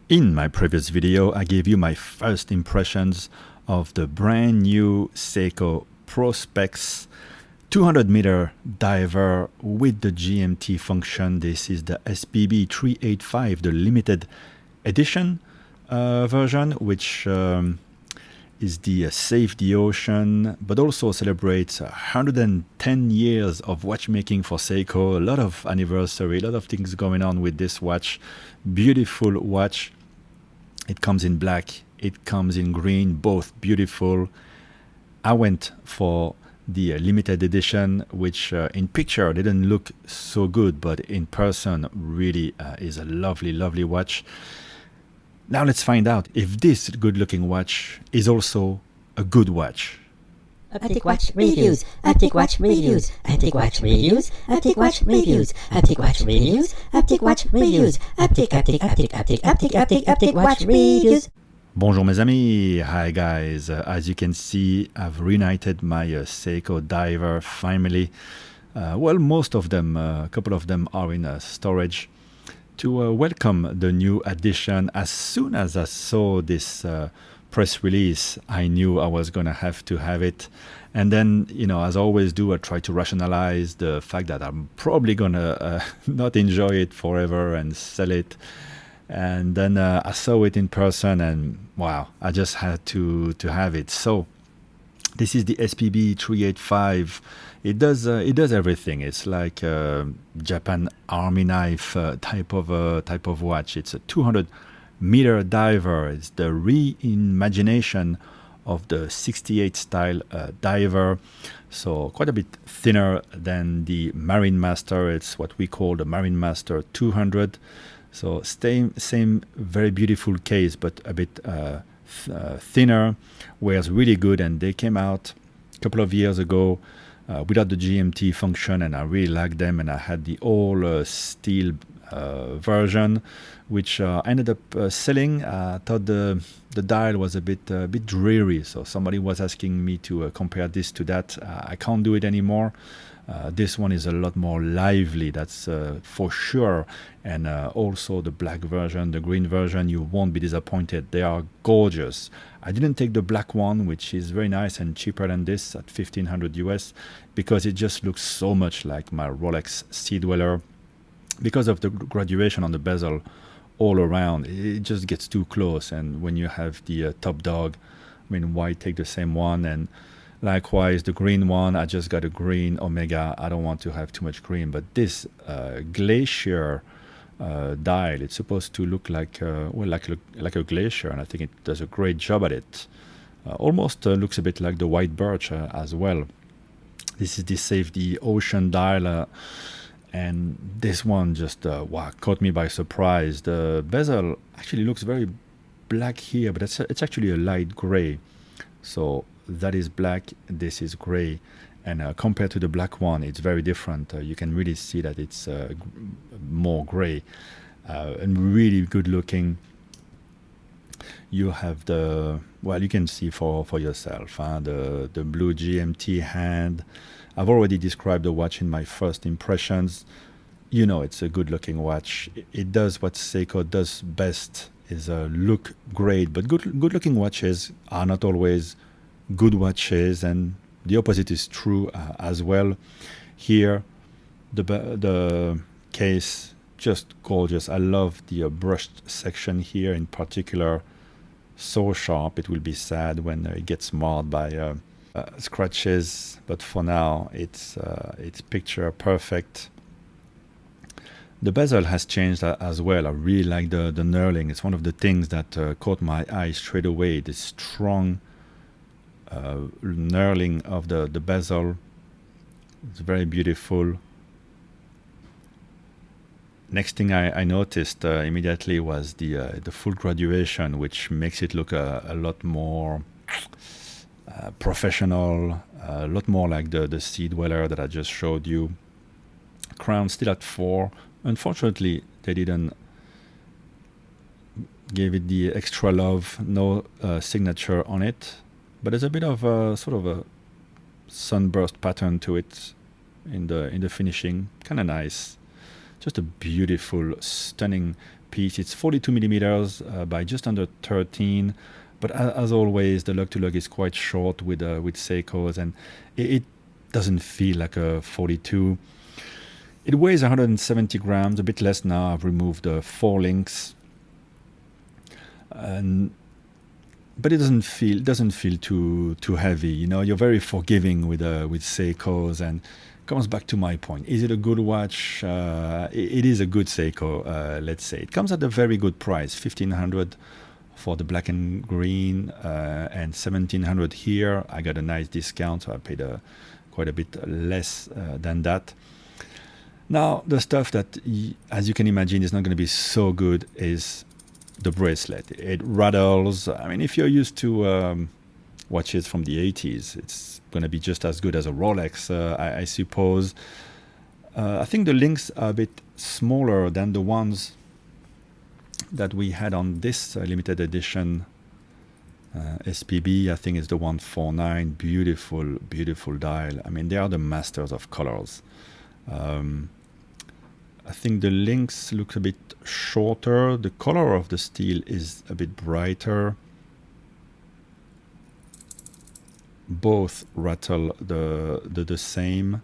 In my previous video, I gave you my first impressions of the brand new Seiko Prospex 200-meter diver with the GMT function. This is the SPB385, the limited edition version, which is the Save the Ocean, but also celebrates 110 years of watchmaking for Seiko. A lot of anniversary, a lot of things going on with this watch. Beautiful watch. It comes in black, it comes in green, both beautiful. I went for the limited edition, which in picture didn't look so good, but in person really is a lovely, lovely watch. Now let's find out if this good-looking watch is also a good watch. Optic Watch Reviews, Optic Watch Reviews, Optic Watch Reviews, Optic Watch Reviews, Optic Watch Reviews, Optic Watch Reviews, Optic Watch Reviews. Bonjour mes amis, hi guys. As you can see, I've reunited my Seiko Diver family. Well, most of them, a couple of them are in storage. To welcome the new edition, as soon as I saw this press release, I knew I was going to have it. And then, you know, as I always do, I try to rationalize the fact that I'm probably going to not enjoy it forever and sell it. And then I saw it in person and wow, I just had to have it. So this is the SPB385. It does everything. It's like a Japan Army knife type of watch. It's a 200-meter diver. It's the reimagination of the 68 style diver. So quite a bit thinner than the Marine Master. It's what we call the Marine Master 200. So same very beautiful case, but a bit thinner. Wears really good, and they came out a couple of years ago without the GMT function, and I really liked them. And I had the all steel version, which I ended up selling. I thought the dial was a bit dreary, so somebody was asking me to compare this to that. I can't do it anymore. This one is a lot more lively, that's for sure. And also the black version, the green version, you won't be disappointed. They are gorgeous. I didn't take the black one, which is very nice and cheaper than this at 1500 US, because it just looks so much like my Rolex Sea Dweller. Because of the graduation on the bezel all around, it just gets too close. And when you have the top dog, I mean, why take the same one? And likewise, the green one, I just got a green Omega. I don't want to have too much green. But this glacier dial, it's supposed to look like like a glacier, and I think it does a great job at it. Almost looks a bit like the white birch as well. This is the Save the Ocean dial, and this one just wow, caught me by surprise. The bezel actually looks very black here, but it's actually a light gray. So that is black, this is gray, and compared to the black one, it's very different. You can really see that it's more gray and really good looking. You have the, well, you can see for yourself, the blue GMT hand. I've already described the watch in my first impressions. You know, it's a good looking watch. It does what Seiko does best, is look great, but good looking watches are not always good watches, and the opposite is true as well. Here, the case, just gorgeous. I love the brushed section here in particular. So sharp, it will be sad when it gets marred by scratches, but for now it's picture perfect. The bezel has changed as well. I really like the knurling. It's one of the things that caught my eye straight away. This strong knurling of the bezel. It's very beautiful. Next thing I noticed immediately was the full graduation, which makes it look a lot more professional, a lot more like the Sea Dweller that I just showed you. Crown still at 4. Unfortunately, they didn't give it the extra love. No signature on it, but there's a bit of a sort of a sunburst pattern to it in the finishing. Kind of nice. Just a beautiful, stunning piece. It's 42 millimeters by just under 13. But as always, the lug-to-lug is quite short with Seikos, and it doesn't feel like a 42. It weighs 170 grams, a bit less now. I've removed 4 links, but it doesn't feel too heavy. You know, you're very forgiving with Seikos, and comes back to my point. Is it a good watch? It is a good Seiko. Let's say it comes at a very good price, 1,500 for the black and green, and 1,700 here. I got a nice discount, so I paid quite a bit less than that. Now, the stuff that, as you can imagine, is not going to be so good is the bracelet. It rattles. I mean, if you're used to watches from the 80s, it's going to be just as good as a Rolex, I suppose. I think the links are a bit smaller than the ones that we had on this limited edition SPB. I think it's the 149. Beautiful, beautiful dial. I mean, they are the masters of colors. I think the links look a bit shorter. The color of the steel is a bit brighter. Both rattle the same.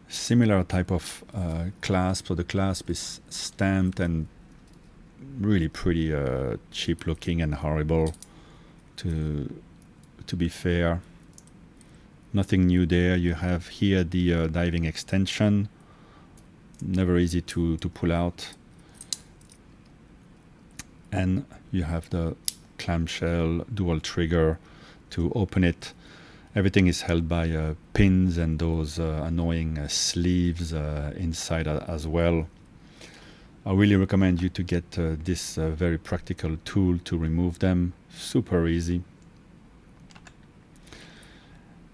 Similar type of clasp. So the clasp is stamped and really pretty cheap looking and horrible, to be fair. Nothing new there. You have here the diving extension. Never easy to pull out. And you have the clamshell dual trigger to open it. Everything is held by pins and those annoying sleeves inside as well. I really recommend you to get this very practical tool to remove them. Super easy.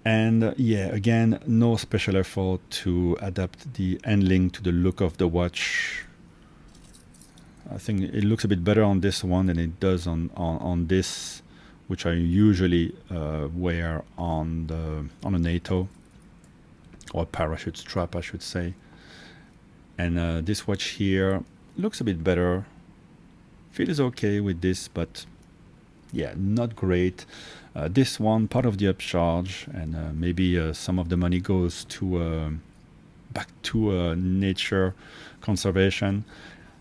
And yeah, again, no special effort to adapt the end link to the look of the watch. I think it looks a bit better on this one than it does on this, which I usually wear on a NATO, or parachute strap, I should say. And this watch here looks a bit better. Feels okay with this, but yeah, not great. This one, part of the upcharge, and maybe some of the money goes to back to nature conservation,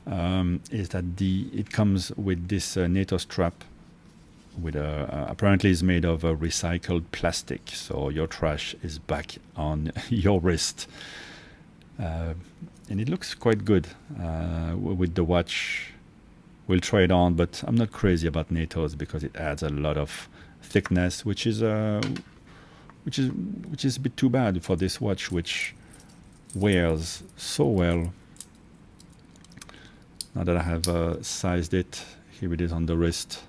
is that it comes with this NATO strap, with apparently is made of recycled plastic, so your trash is back on your wrist, and it looks quite good with the watch. We'll try it on, but I'm not crazy about NATOs because it adds a lot of thickness, which is a bit too bad for this watch, which wears so well. Now that I have sized it, here it is on the wrist.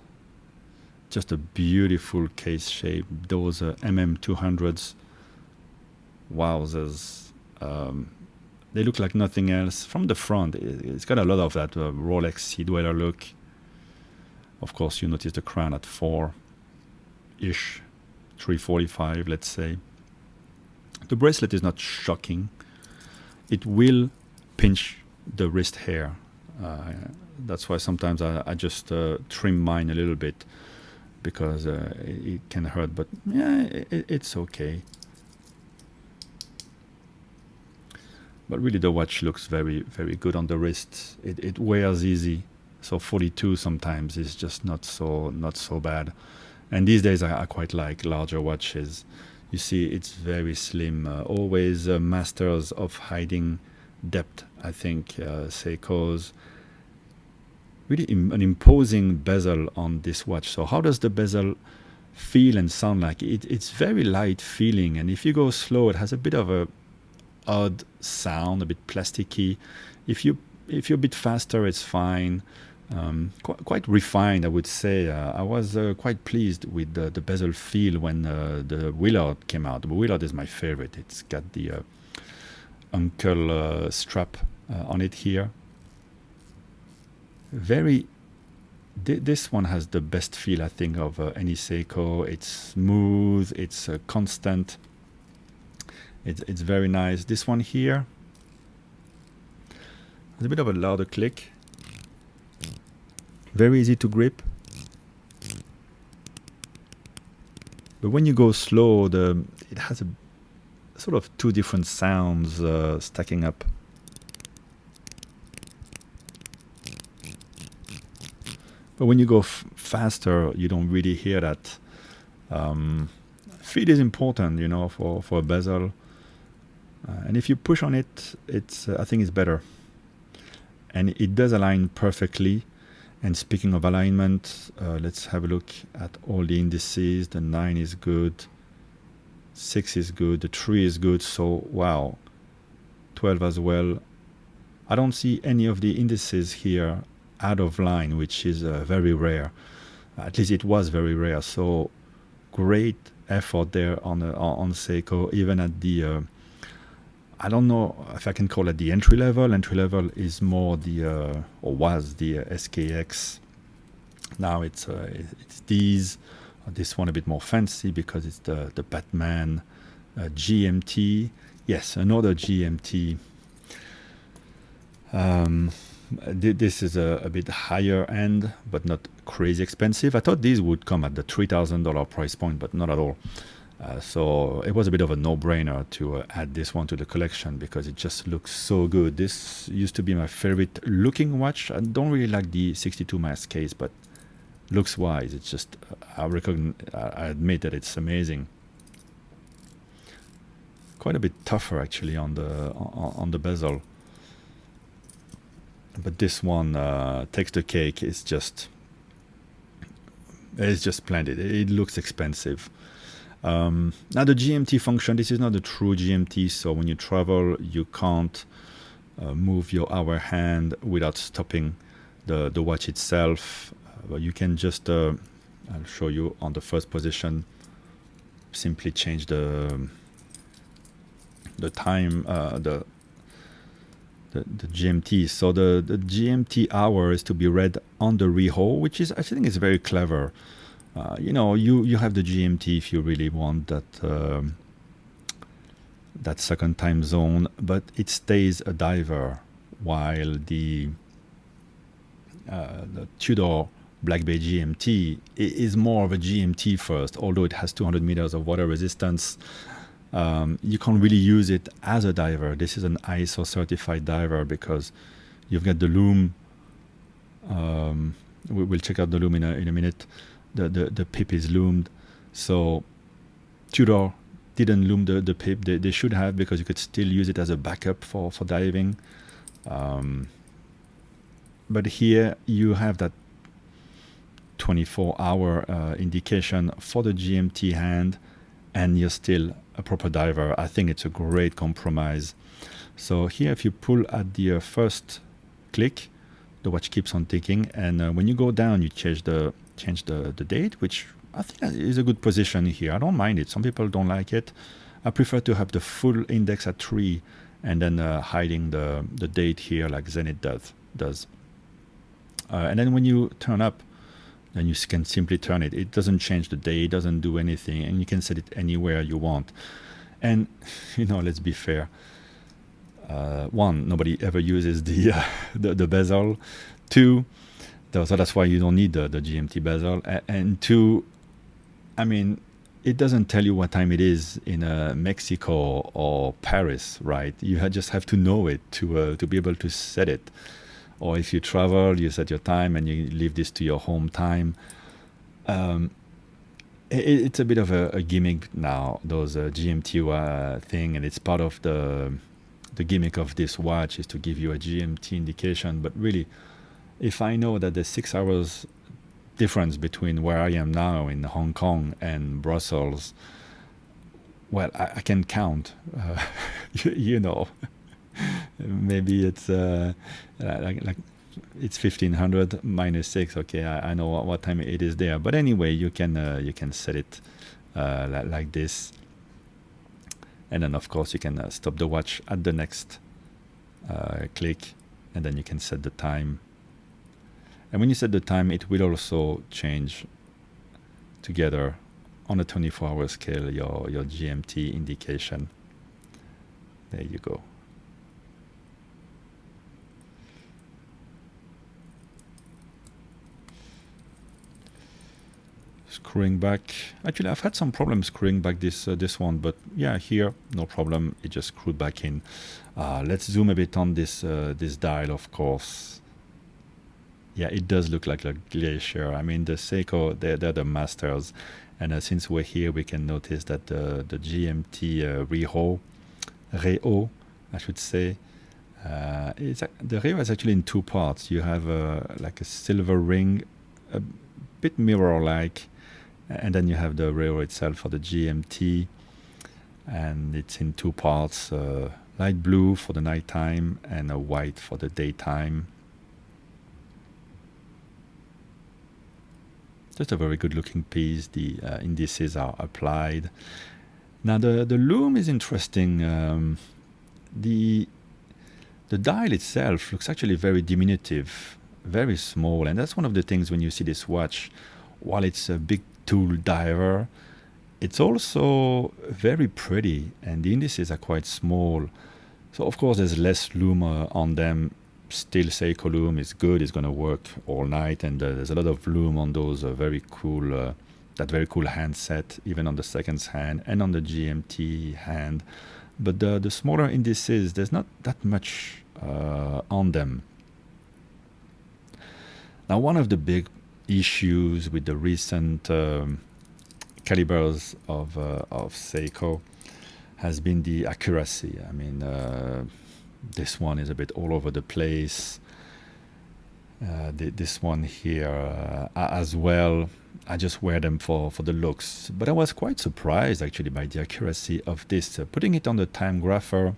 Just a beautiful case shape. Those MM200s, wowzers. They look like nothing else. From the front, it's got a lot of that Rolex Sea Dweller look. Of course, you notice the crown at 4-ish, 345, let's say. The bracelet is not shocking. It will pinch the wrist hair. That's why sometimes I just trim mine a little bit, because it can hurt, but yeah, it's okay. But really, the watch looks very, very good on the wrist. It wears easy, so 42 sometimes is just not so bad. And these days, I quite like larger watches. You see, it's very slim. Always masters of hiding depth, I think. Seiko's really an imposing bezel on this watch. So how does the bezel feel and sound like? It's very light feeling, and if you go slow, it has a bit of a odd sound, a bit plasticky. If you're a bit faster, it's fine. Quite refined, I would say. I was quite pleased with the bezel feel when the Willard came out. The Willard is my favorite. It's got the uncle strap on it here. This one has the best feel, I think, of any Seiko. It's smooth, it's constant. It's very nice. This one here, It's a bit of a louder click. Very easy to grip. But when you go slow, it has a sort of two different sounds stacking up. But when you go faster, you don't really hear that. Feed is important, you know, for a bezel. And if you push on it, I think it's better. And it does align perfectly. And speaking of alignment, let's have a look at all the indices. The 9 is good, 6 is good, the 3 is good. So wow, 12 as well. I don't see any of the indices here out of line, which is very rare. At least it was very rare. So great effort there on Seiko, even at the I don't know if I can call it the entry level. Entry level is more the or was the SKX. Now it's these. This one a bit more fancy because it's the Batman GMT. Yes, another GMT. This is a bit higher end, but not crazy expensive. I thought these would come at the $3,000 price point, but not at all. So it was a bit of a no-brainer to add this one to the collection because it just looks so good. This used to be my favorite looking watch. I don't really like the 62 mass case, but looks-wise, it's just I admit that it's amazing. Quite a bit tougher actually on the bezel. But this one takes the cake. It's just splendid. It looks expensive. Now the GMT function, this is not a true GMT, so when you travel you can't move your hour hand without stopping the watch itself. You can just I'll show you on the first position, simply change the time, the GMT. So the GMT hour is to be read on the rehaul, which is, I think, is very clever. You know, you have the GMT if you really want that that second time zone, but it stays a diver, while the Tudor Black Bay GMT is more of a GMT first, although it has 200 meters of water resistance. You can't really use it as a diver. This is an ISO certified diver because you've got the Lume. We'll check out the Lume in a minute. The pip is loomed. So Tudor didn't loom the pip. They should have, because you could still use it as a backup for diving. But here you have that 24-hour indication for the GMT hand, and you're still a proper diver. I think it's a great compromise. So here, if you pull at the first click, the watch keeps on ticking, and when you go down, you change the date, which I think is a good position here. I don't mind it. Some people don't like it. I prefer to have the full index at 3 and then hiding the date here like Zenith does. And then when you turn up, then you can simply turn it. It doesn't change the day, it doesn't do anything, and you can set it anywhere you want. And, you know, let's be fair. One, nobody ever uses the bezel. Two, so that's why you don't need the GMT bezel. And two, I mean, it doesn't tell you what time it is in Mexico or Paris, right? You just have to know it to be able to set it. Or if you travel, you set your time and you leave this to your home time. It's a bit of a gimmick now, those GMT thing, and it's part of the gimmick of this watch is to give you a GMT indication. But really, if I know that there's 6 hours difference between where I am now in Hong Kong and Brussels, well, I can count, you know. Maybe it's like it's 1500 minus 6. Okay, I know what time it is there. But anyway, you can set it like this, and then of course you can stop the watch at the next click, and then you can set the time. And when you set the time, it will also change together on a 24-hour scale your GMT indication. There you go. Screwing back. Actually, I've had some problems screwing back this one, but yeah, here no problem. It just screwed back in. Let's zoom a bit on this this dial, of course. Yeah, it does look like a glacier. I mean, the Seiko, they're the masters. And since we're here, we can notice that the GMT Reo, I should say, the Reo is actually in two parts. You have like a silver ring, a bit mirror-like, and then you have the Reo itself for the GMT, and it's in two parts, light blue for the nighttime and a white for the daytime. Just a very good looking piece. The indices are applied. Now the Lume is interesting. The dial itself looks actually very diminutive, very small, and that's one of the things when you see this watch. While it's a big tool diver, it's also very pretty, and the indices are quite small. So of course there's less lume on them. Still, Seiko Lume is good. It's going to work all night, and there's a lot of lume on those very cool, that very cool handset, even on the seconds hand and on the GMT hand. But the smaller indices, there's not that much on them. Now, one of the big issues with the recent calibers of Seiko has been the accuracy. I mean, this one is a bit all over the place. This one here as well. I just wear them for the looks. But I was quite surprised actually by the accuracy of this. Putting it on the time grapher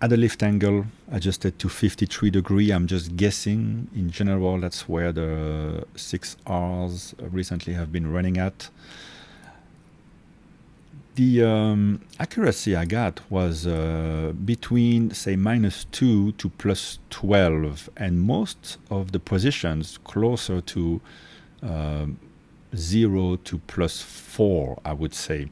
at a lift angle adjusted to 53 degrees. I'm just guessing. In general, that's where the 6Rs recently have been running at. The accuracy I got was between, say, -2 to +12, and most of the positions closer to 0 to +4, I would say.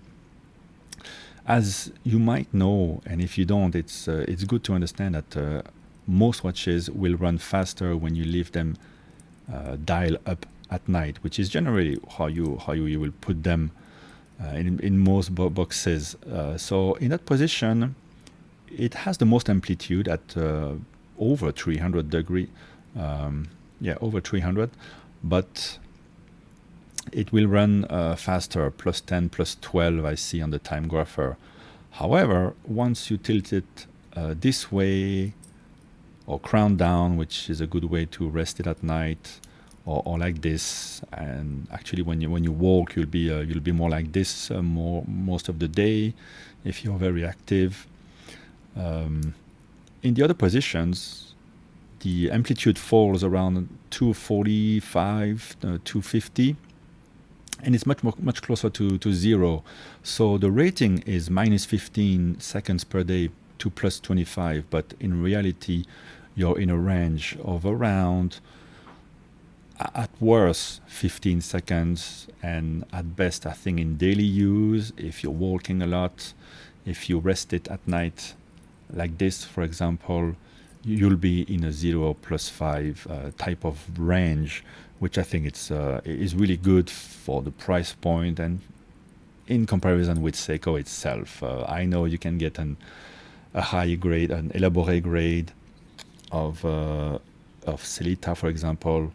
As you might know, and if you don't, it's good to understand that most watches will run faster when you leave them dial up at night, which is generally how you will put them in most boxes. So in that position, it has the most amplitude at over 300 degree. Over 300, but it will run faster, +10, +12, I see on the time grapher. However, once you tilt it this way, or crown down, which is a good way to rest it at night, or like this, and actually when you walk, you'll be more like this most of the day if you're very active. In the other positions, the amplitude falls around 245, 250, and it's much closer to 0. So the rating is -15 seconds per day to +25, but in reality, you're in a range of around, at worst, 15 seconds, and at best, I think in daily use, if you're walking a lot, if you rest it at night, like this, for example, you'll be in a 0 +5 type of range, which I think is really good for the price point and in comparison with Seiko itself. I know you can get a high grade, an elaborate grade of Celita, for example,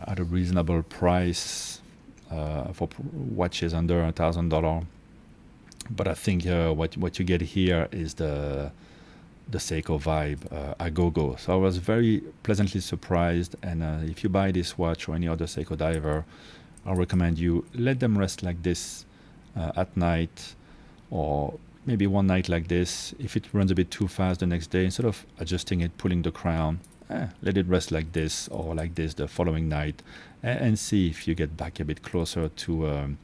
at a reasonable price for watches under $1,000. But I think what you get here is the Seiko vibe, Agogo. So I was very pleasantly surprised. And if you buy this watch or any other Seiko diver, I'll recommend you let them rest like this at night, or maybe one night like this. If it runs a bit too fast the next day, instead of adjusting it, pulling the crown, let it rest like this or like this the following night, and see if you get back a bit closer to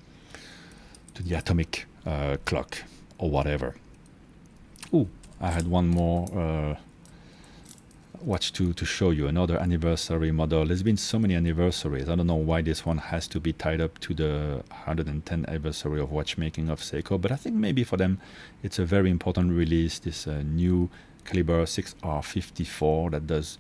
the atomic clock or whatever. Ooh, I had one more watch to show you, another anniversary model. There's been so many anniversaries. I don't know why this one has to be tied up to the 110th anniversary of watchmaking of Seiko, but I think maybe for them it's a very important release, this new caliber 6R54 that does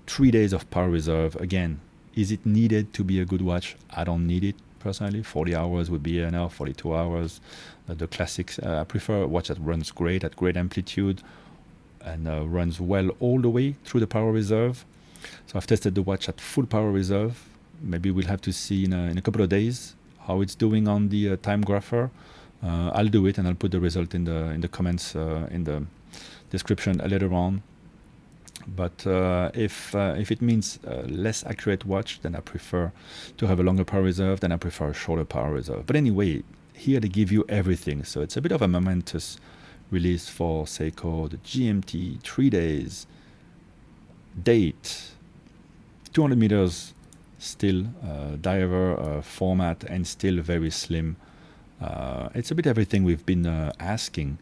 3 days of power reserve. Again, Is it needed to be a good watch? I don't need it personally. 40 hours would be enough, 42 hours. The classics, I prefer a watch that runs great at great amplitude and runs well all the way through the power reserve. So I've tested the watch at full power reserve. Maybe we'll have to see in a couple of days how it's doing on the time grapher. I'll do it and I'll put the result in the comments in the description later on. But if it means less accurate watch, then I prefer to have a longer power reserve, then I prefer a shorter power reserve. But anyway, here they give you everything. So it's a bit of a momentous release for Seiko. The GMT, 3 days, date, 200 meters, still diver format and still very slim. It's a bit everything we've been asking.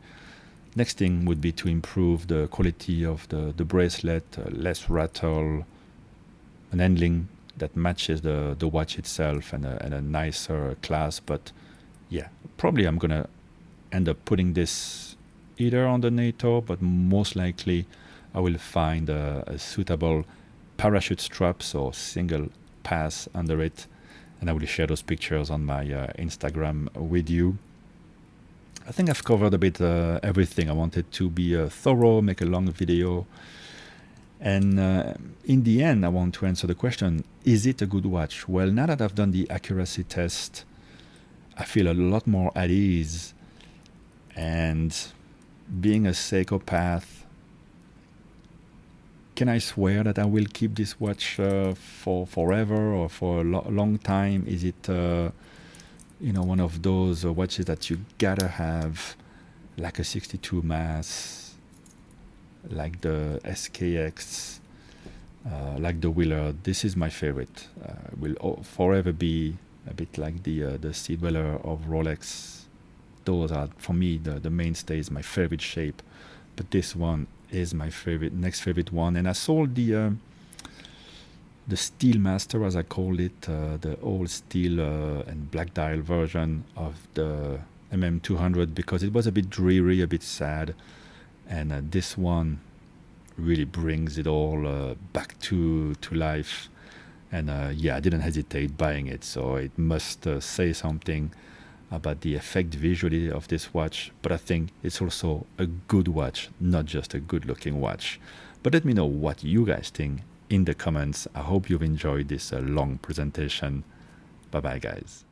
Next thing would be to improve the quality of the bracelet, less rattle, an handling that matches the watch itself, and a nicer clasp. But yeah, probably I'm gonna end up putting this either on the NATO, but most likely I will find a suitable parachute straps or single pass under it, and I will share those pictures on my Instagram with you. I think I've covered a bit everything. I wanted to be thorough, make a long video. And in the end, I want to answer the question, is it a good watch? Well, now that I've done the accuracy test, I feel a lot more at ease. And being a Seiko path, can I swear that I will keep this watch for forever or for a long time? Is it one of those watches that you gotta have, like a 62 mass, like the SKX, like the Wheeler? This is my favorite. Will forever be a bit like the Sea Dweller of Rolex. Those are, for me, the mainstays, my favorite shape. But this one is my favorite, next favorite one. And I sold the Steel Master, as I called it, the old steel and black dial version of the MM200, because it was a bit dreary, a bit sad, and this one really brings it all back to life. And yeah, I didn't hesitate buying it, so it must say something about the effect visually of this watch. But I think it's also a good watch, not just a good looking watch. But let me know what you guys think in the comments. I hope you've enjoyed this long presentation. Bye bye, guys.